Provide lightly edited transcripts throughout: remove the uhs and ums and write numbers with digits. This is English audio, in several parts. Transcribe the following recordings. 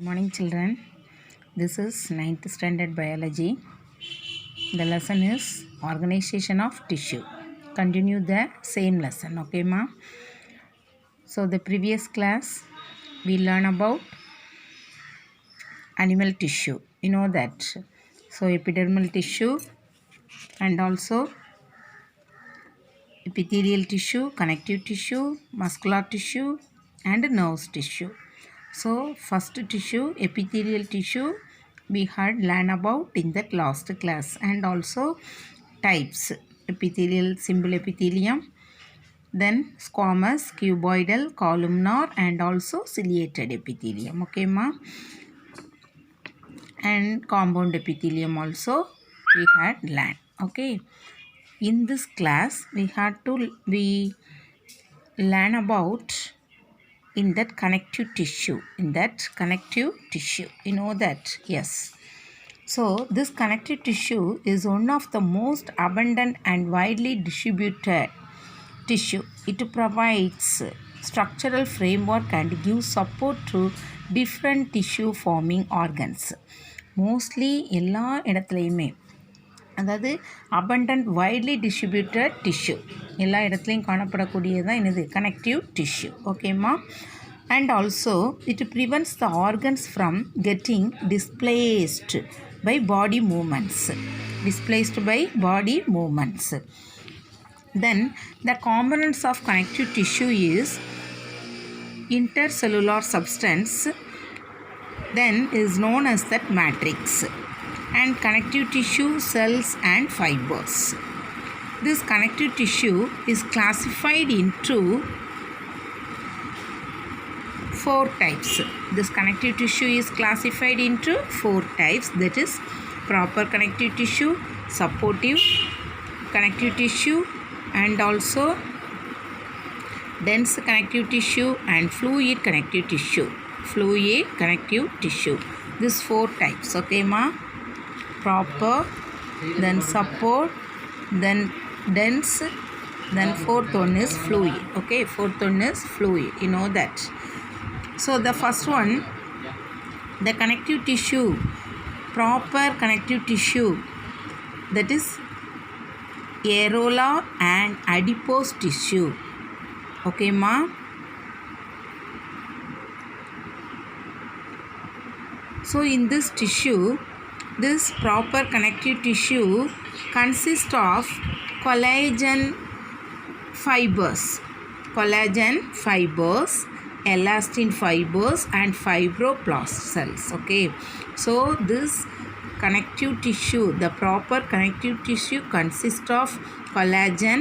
Good morning, children. This is 9th standard biology. The lesson is organization of tissue. Continue the same lesson, okay ma? So the previous class we learn about animal tissue. You know that. So epidermal tissue and also epithelial tissue, connective tissue, muscular tissue and nervous tissue. So first tissue, epithelial tissue, we had learned about in that last class, and also types: epithelial, simple epithelium, then squamous, cuboidal, columnar and also ciliated epithelium, okay ma? And compound epithelium also we had learned, okay? In this class we learn about in that connective tissue, you know that, yes. So this connective tissue is one of the most abundant and widely distributed tissue. It provides structural framework and gives support to different tissue forming organs. Mostly எல்லா இடத்துலையுமே, அதாவது abundant widely distributed tissue, எல்லா இடத்துலையும் காணப்படக்கூடியதான் என்னது connective tissue, ஓகேம்மா? And also it prevents the organs from getting displaced by body movements. Then the components of connective tissue is intercellular substance, then is known as that matrix, and connective tissue, cells and fibers. This connective tissue is classified into 4 types. This connective tissue is classified into 4 types, that is proper connective tissue, supportive connective tissue and also dense connective tissue and fluid connective tissue. These 4 types, okay ma? Proper, then support, then dense, then 4th one is fluid, okay? 4th one is fluid, you know that. So the first one, the connective tissue, proper connective tissue, that is areolar and adipose tissue, okay ma? So in this tissue, this proper connective tissue consists of collagen fibers, elastin fibers and fibroblast cells, okay? So this connective tissue, the proper connective tissue consists of collagen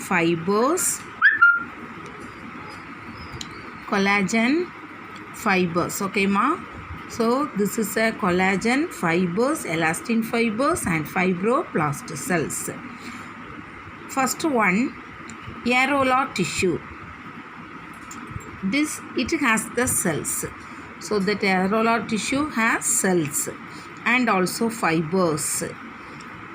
fibers, okay ma? So this is a collagen fibers, elastin fibers and fibroblast cells. First one, areolar tissue. It has the cells. So that areolar tissue has cells and also fibers,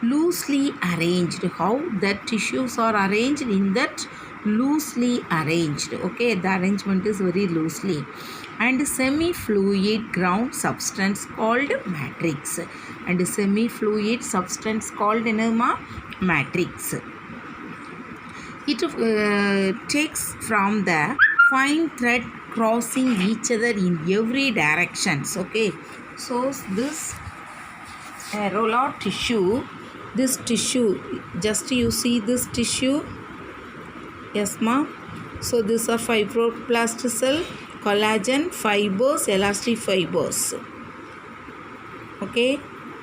loosely arranged. How that tissues are arranged? In that loosely arranged, okay? The arrangement is very loosely. And semi-fluid ground substance called matrix. Matrix. It takes from the fine thread crossing each other in every directions, okay? So this areolar tissue, just you see this tissue, yes ma? So these are fibroblast cell, collagen fibers, elastin fibers, okay?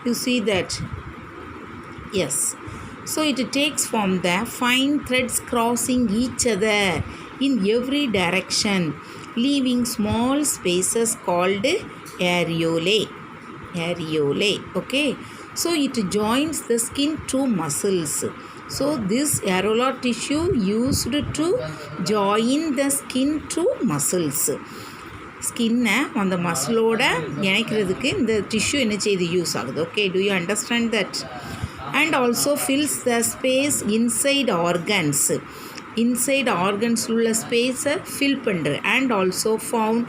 You see that, yes. So it takes from the fine threads crossing each other in every direction, leaving small spaces called areolae, okay? So it joins the skin to muscles. So this areolar tissue used to join the skin to muscles. ஸ்கின்னை அந்த மசிலோட இணைக்கிறதுக்கு இந்த tissue என்ன செய்து use ஆகுது, okay? Do you understand that? And also fills the space inside organs inside organs உள்ள ஸ்பேஸை fill பண்ணுற and also found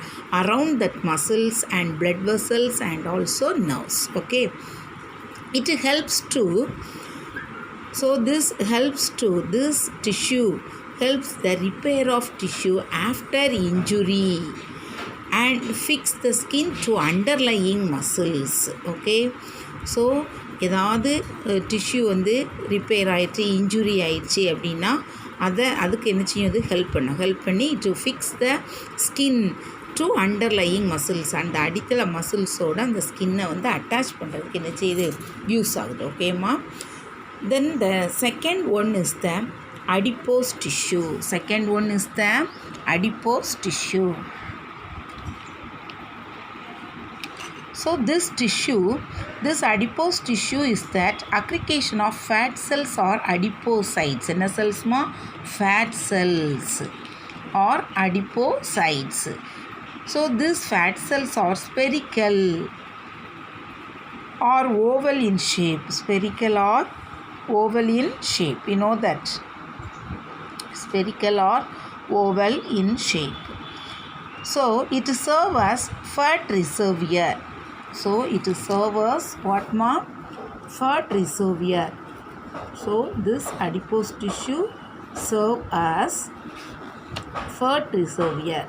around that muscles and blood vessels and also nerves. Okay, it helps to, so this tissue helps the repair of tissue after injury and fix the skin to underlying muscles. Okay, so ஏதாவது tissue வந்து repair ஆகிடுச்சு, injury ஆயிடுச்சு அப்படின்னா அதுக்கு என்ன செய்யும், அது help பண்ணி to fix the skin to underlying muscles, அந்த அடித்தள மசில்ஸோடு அந்த ஸ்கின்னை வந்து அட்டாச் பண்ணுறதுக்கு என்ன செய்யுது, யூஸ் ஆகுது. ஓகேம்மா. Then the second one is the adipose tissue. So this adipose tissue is that aggregation of fat cells or adipocytes. என்ன செல்ஸ்மா? fat cells or adipocytes. So these fat cells are spherical or oval in shape. You know that. Spherical or oval in shape. So it serves as fat reservoir. So it serves as what, ma? Fat reservoir. So this adipose tissue serves as fat reservoir.